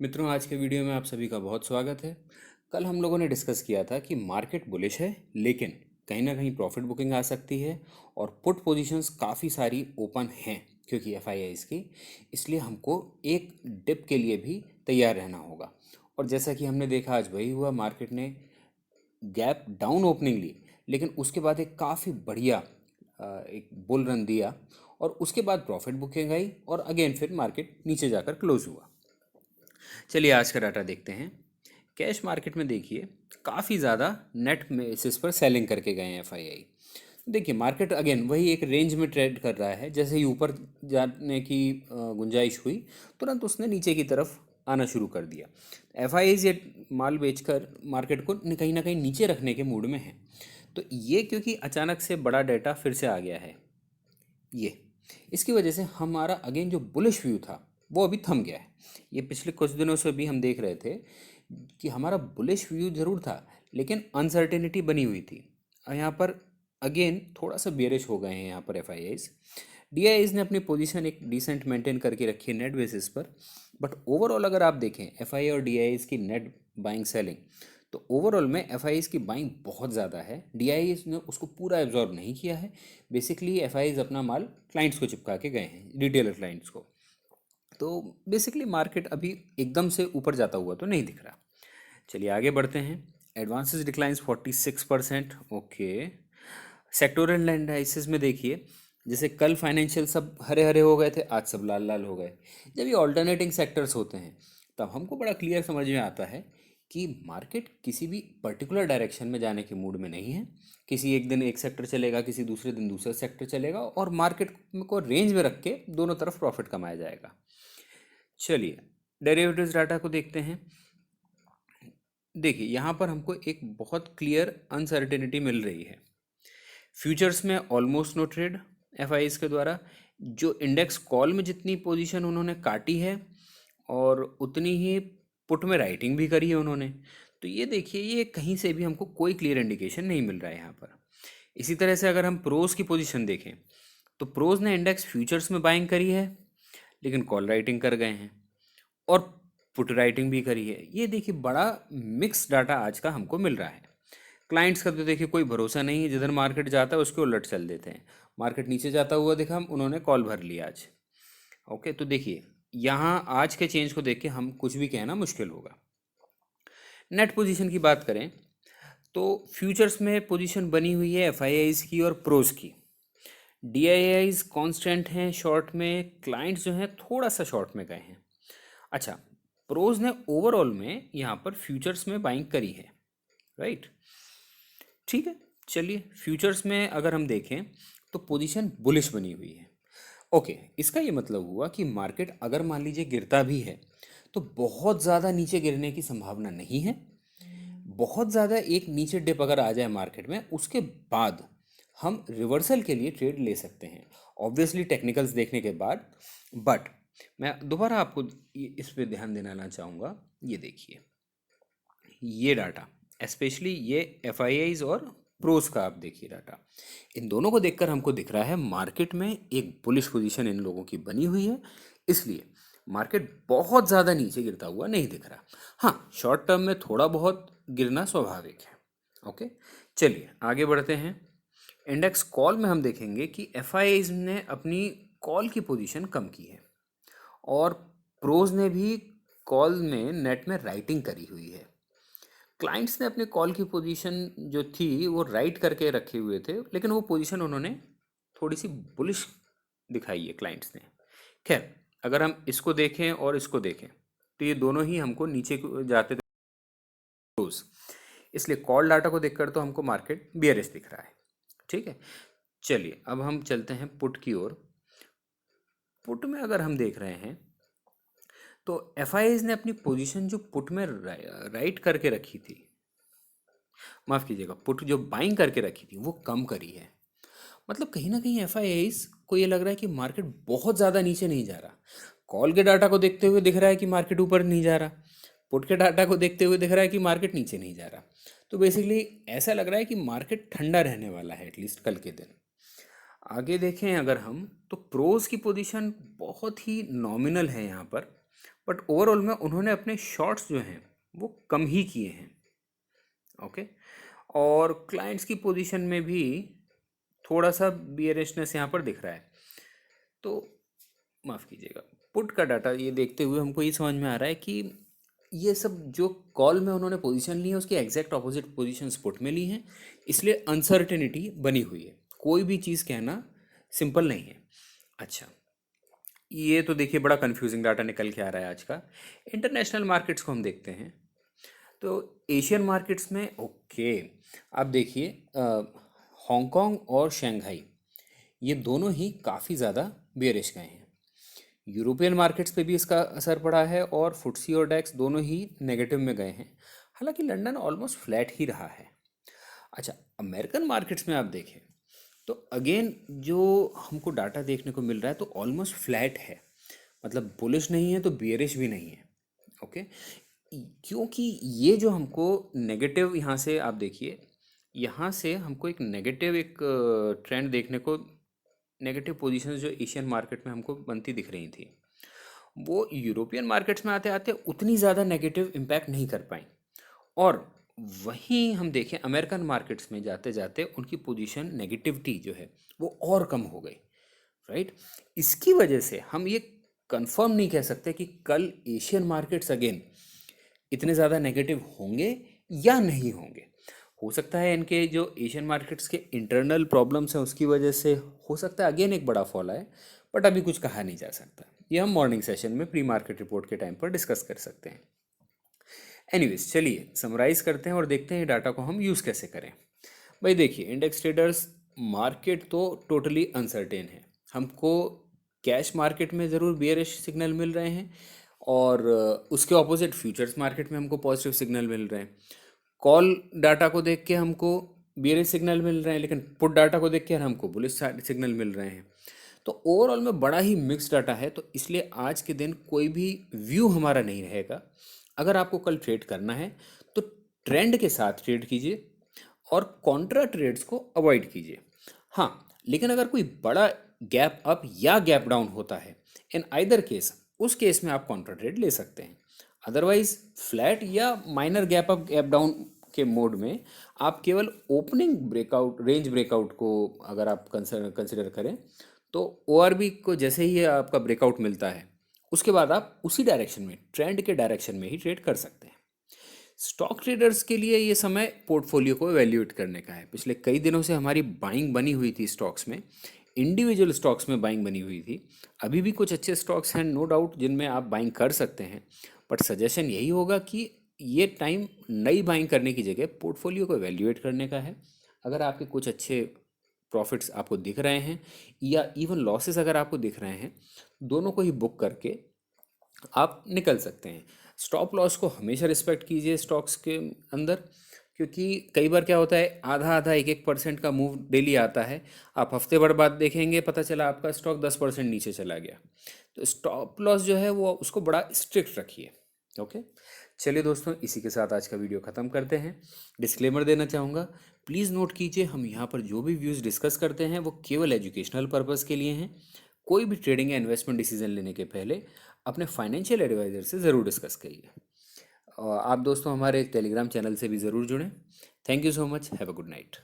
मित्रों, आज के वीडियो में आप सभी का बहुत स्वागत है। कल हम लोगों ने डिस्कस किया था कि मार्केट बुलिश है, लेकिन कहीं ना कहीं प्रॉफिट बुकिंग आ सकती है और पुट पोजीशंस काफ़ी सारी ओपन हैं क्योंकि एफ आई आईज़ की। इसलिए हमको एक डिप के लिए भी तैयार रहना होगा। और जैसा कि हमने देखा, आज वही हुआ। मार्केट ने गैप डाउन ओपनिंग ली, लेकिन उसके बाद एक काफ़ी बढ़िया एक बुल रन दिया और उसके बाद प्रॉफिट बुकिंग आई और अगेन फिर मार्केट नीचे जाकर क्लोज हुआ। चलिए आज का डाटा देखते हैं। कैश मार्केट में देखिए, काफ़ी ज़्यादा नेट बेसिस पर सेलिंग करके गए हैं एफआईआई। देखिए, मार्केट अगेन वही एक रेंज में ट्रेड कर रहा है। जैसे ही ऊपर जाने की गुंजाइश हुई, तुरंत उसने नीचे की तरफ आना शुरू कर दिया। एफआईआईज ये माल बेचकर मार्केट को कहीं ना कहीं नीचे रखने के मूड में है। तो ये क्योंकि अचानक से बड़ा डेटा फिर से आ गया है, ये इसकी वजह से हमारा अगेन जो बुलिश व्यू था वो अभी थम गया है। ये पिछले कुछ दिनों से भी हम देख रहे थे कि हमारा बुलिश व्यू जरूर था, लेकिन अनसर्टेनिटी बनी हुई थी। और यहाँ पर अगेन थोड़ा सा बेरिश हो गए हैं यहाँ पर F I eyes. D I eyes ने अपनी पोजीशन एक डिसेंट मेंटेन करके रखी है नेट बेसिस पर। बट ओवरऑल अगर आप देखें एफ आई और डी आई आईज की नेट बाइंग सेलिंग, तो ओवरऑल में एफ आई की बाइंग बहुत ज़्यादा है। डी आई ने उसको पूरा एब्जॉर्ब नहीं किया है। बेसिकली एफ आई अपना माल क्लाइंट्स को चिपका के गए हैं, रिटेलर क्लाइंट्स को। तो बेसिकली मार्केट अभी एकदम से ऊपर जाता हुआ तो नहीं दिख रहा। चलिए आगे बढ़ते हैं। Advances declines 46%। Okay, sectoral analysis में देखिए, जैसे कल फाइनेंशियल सब हरे हरे हो गए थे, आज सब लाल लाल हो गए। जब ये ऑल्टरनेटिंग सेक्टर्स होते हैं तब हमको बड़ा क्लियर समझ में आता है कि मार्केट किसी भी पर्टिकुलर डायरेक्शन में जाने के मूड में नहीं है। किसी एक दिन एक सेक्टर चलेगा, किसी दूसरे दिन दूसरा सेक्टर चलेगा और मार्केट को रेंज में रख के दोनों तरफ प्रॉफिट कमाया जाएगा। चलिए डेरिवेटिव्स डाटा को देखते हैं। देखिए, यहाँ पर हमको एक बहुत क्लियर अनसर्टेनिटी मिल रही है। फ्यूचर्स में ऑलमोस्ट नो ट्रेड एफ के द्वारा। जो इंडेक्स कॉल में जितनी पोजीशन उन्होंने काटी है और उतनी ही पुट में राइटिंग भी करी है उन्होंने। तो ये देखिए, ये कहीं से भी हमको कोई क्लियर इंडिकेशन नहीं मिल रहा है यहाँ पर। इसी तरह से अगर हम प्रोज की पोजीशन देखें, तो प्रोज ने इंडेक्स फ्यूचर्स में बाइंग करी है, लेकिन कॉल राइटिंग कर गए हैं और पुट राइटिंग भी करी है। ये देखिए, बड़ा मिक्स डाटा आज का हमको मिल रहा है। क्लाइंट्स का तो देखिए कोई भरोसा नहीं है, जिधर मार्केट जाता है उसके उलट चल देते हैं। मार्केट नीचे जाता हुआ देखा, हम उन्होंने कॉल भर लिया आज। ओके, तो देखिए यहाँ आज के चेंज को देख के हम कुछ भी कहना मुश्किल होगा। नेट पोजीशन की बात करें तो फ्यूचर्स में पोजीशन बनी हुई है एफ की और प्रोज की। डी आई कॉन्स्टेंट हैं शॉर्ट में, क्लाइंट्स जो हैं थोड़ा सा शॉर्ट में गए हैं। अच्छा, प्रोज ने ओवरऑल में यहाँ पर फ्यूचर्स में बाइंग करी है, राइट। ठीक है, चलिए फ्यूचर्स में अगर हम देखें तो पोजीशन बुलिश बनी हुई है। ओके, इसका ये मतलब हुआ कि मार्केट अगर मान लीजिए गिरता भी है तो बहुत ज़्यादा नीचे गिरने की संभावना नहीं है। बहुत ज़्यादा एक नीचे डिप अगर आ जाए मार्केट में, उसके बाद हम रिवर्सल के लिए ट्रेड ले सकते हैं, ऑब्वियसली टेक्निकल्स देखने के बाद। बट मैं दोबारा आपको इस पे ध्यान दिलाना चाहूँगा। ये देखिए, ये डाटा स्पेशली ये एफ और प्रोस का आप देखिए डाटा, इन दोनों को देखकर हमको दिख रहा है मार्केट में एक बुलिश पोजीशन इन लोगों की बनी हुई है। इसलिए मार्केट बहुत ज़्यादा नीचे गिरता हुआ नहीं दिख रहा। हाँ, शॉर्ट टर्म में थोड़ा बहुत गिरना स्वाभाविक है। ओके, चलिए आगे बढ़ते हैं। इंडेक्स कॉल में हम देखेंगे कि एफ ने अपनी कॉल की पोजीशन कम की है और प्रोज ने भी कॉल में नेट में राइटिंग करी हुई है। क्लाइंट्स ने अपने कॉल की पोजीशन जो थी वो राइट करके रखे हुए थे, लेकिन वो पोजीशन उन्होंने थोड़ी सी बुलिश दिखाई है क्लाइंट्स ने। खैर, अगर हम इसको देखें और इसको देखें तो ये दोनों ही हमको नीचे जाते थे रोज। इसलिए कॉल डाटा को देखकर तो हमको मार्केट बियरिश दिख रहा है। ठीक है, चलिए अब हम चलते हैं पुट की ओर। पुट में अगर हम देख रहे हैं तो एफ ने अपनी पोजीशन जो पुट में राइट करके रखी थी, माफ़ कीजिएगा, पुट जो बाइंग करके रखी थी वो कम करी है। मतलब कहीं ना कहीं एफ को ये लग रहा है कि मार्केट बहुत ज़्यादा नीचे नहीं जा रहा। कॉल के डाटा को देखते हुए दिख रहा है कि मार्केट ऊपर नहीं जा रहा, पुट के डाटा को देखते हुए दिख रहा है कि मार्केट नीचे नहीं जा रहा। तो बेसिकली ऐसा लग रहा है कि मार्केट ठंडा रहने वाला है एटलीस्ट कल के दिन। आगे देखें अगर हम, तो प्रोज की पोजीशन बहुत ही नॉमिनल है यहाँ पर, बट ओवरऑल में उन्होंने अपने शॉर्ट्स जो हैं वो कम ही किए हैं। ओके, और क्लाइंट्स की पोजीशन में भी थोड़ा सा बियरिशनेस यहाँ पर दिख रहा है। तो माफ़ कीजिएगा, पुट का डाटा ये देखते हुए हमको ये समझ में आ रहा है कि ये सब जो कॉल में उन्होंने पोजीशन ली है उसकी एग्जैक्ट ऑपोजिट पोजीशंस पुट में ली हैं, इसलिए अनसर्टेनिटी बनी हुई है। कोई भी चीज़ कहना सिंपल नहीं है। अच्छा, ये तो देखिए बड़ा कंफ्यूजिंग डाटा निकल के आ रहा है आज का। इंटरनेशनल मार्केट्स को हम देखते हैं, तो एशियन मार्केट्स में ओके, आप देखिए हांगकांग और शंघाई ये दोनों ही काफ़ी ज़्यादा बेरिश गए हैं। यूरोपियन मार्केट्स पे भी इसका असर पड़ा है और फुट्सी और डैक्स दोनों ही नेगेटिव में गए हैं। हालांकि लंदन ऑलमोस्ट फ्लैट ही रहा है। अच्छा, अमेरिकन मार्केट्स में आप देखें तो अगेन जो हमको डाटा देखने को मिल रहा है तो ऑलमोस्ट फ्लैट है, मतलब बुलिश नहीं है तो बियरिश भी नहीं है। ओके, क्योंकि ये जो हमको नेगेटिव यहाँ से आप देखिए, यहाँ से हमको एक नेगेटिव एक ट्रेंड देखने को, नेगेटिव पोजीशंस जो एशियन मार्केट में हमको बनती दिख रही थी वो यूरोपियन मार्केट्स में आते आते उतनी ज़्यादा नेगेटिव इम्पैक्ट नहीं कर पाई। और वहीं हम देखें अमेरिकन मार्केट्स में जाते जाते उनकी पोजीशन नेगेटिविटी जो है वो और कम हो गई। राइट, इसकी वजह से हम ये कंफर्म नहीं कह सकते कि कल एशियन मार्केट्स अगेन इतने ज़्यादा नेगेटिव होंगे या नहीं होंगे। हो सकता है इनके जो एशियन मार्केट्स के इंटरनल प्रॉब्लम्स हैं उसकी वजह से हो सकता है अगेन एक बड़ा फॉल आए, बट अभी कुछ कहा नहीं जा सकता। ये हम मॉर्निंग सेशन में प्री मार्केट रिपोर्ट के टाइम पर डिस्कस कर सकते हैं। एनीवेज, चलिए समराइज करते हैं और देखते हैं डाटा को हम यूज़ कैसे करें। भाई देखिए, इंडेक्स ट्रेडर्स मार्केट तो टोटली अनसर्टेन है। हमको कैश मार्केट में ज़रूर बियरिश सिग्नल मिल रहे हैं और उसके ऑपोजिट फ्यूचर्स मार्केट में हमको पॉजिटिव सिग्नल मिल रहे हैं। कॉल डाटा को देख के हमको बियरिश सिग्नल मिल रहे हैं, लेकिन पुट डाटा को देख के हमको बुलिश सिग्नल मिल रहे हैं। तो ओवरऑल में बड़ा ही मिक्स डाटा है, तो इसलिए आज के दिन कोई भी व्यू हमारा नहीं रहेगा। अगर आपको कल ट्रेड करना है तो ट्रेंड के साथ ट्रेड कीजिए और कॉन्ट्रा ट्रेड्स को अवॉइड कीजिए। हाँ, लेकिन अगर कोई बड़ा गैप अप या गैप डाउन होता है, इन आइदर केस, उस केस में आप कॉन्ट्रा ट्रेड ले सकते हैं। अदरवाइज फ्लैट या minor gap up gap down के मोड में आप केवल ओपनिंग ब्रेकआउट, रेंज ब्रेकआउट को अगर आप कंसिडर करें तो ओआरबी को जैसे ही आपका ब्रेकआउट मिलता है उसके बाद आप उसी डायरेक्शन में, ट्रेंड के डायरेक्शन में ही ट्रेड कर सकते हैं। स्टॉक ट्रेडर्स के लिए ये समय पोर्टफोलियो को एवेल्यूएट करने का है। पिछले कई दिनों से हमारी बाइंग बनी हुई थी स्टॉक्स में, इंडिविजुअल स्टॉक्स में बाइंग बनी हुई थी। अभी भी कुछ अच्छे स्टॉक्स हैं नो डाउट जिनमें आप बाइंग कर सकते हैं, बट सजेशन यही होगा कि ये टाइम नई बाइंग करने की जगह पोर्टफोलियो को एवेल्यूएट करने का है। अगर आपके कुछ अच्छे प्रॉफिट्स आपको दिख रहे हैं या इवन लॉसेस अगर आपको दिख रहे हैं, दोनों को ही बुक करके आप निकल सकते हैं। स्टॉप लॉस को हमेशा रिस्पेक्ट कीजिए स्टॉक्स के अंदर, क्योंकि कई बार क्या होता है आधा आधा 1-1% का मूव डेली आता है। आप हफ्ते भर बाद देखेंगे पता चला आपका स्टॉक 10% नीचे चला गया। तो स्टॉप लॉस जो है वो उसको बड़ा स्ट्रिक्ट रखिए। ओके, चलिए दोस्तों, इसी के साथ आज का वीडियो ख़त्म करते हैं। डिस्क्लेमर देना चाहूँगा, प्लीज़ नोट कीजिए हम यहाँ पर जो भी व्यूज़ डिस्कस करते हैं वो केवल एजुकेशनल पर्पज़ के लिए हैं। कोई भी ट्रेडिंग या इन्वेस्टमेंट डिसीजन लेने के पहले अपने फाइनेंशियल एडवाइज़र से ज़रूर डिस्कस करिए। और आप दोस्तों हमारे टेलीग्राम चैनल से भी ज़रूर जुड़ें। Thank you so much, have a good night.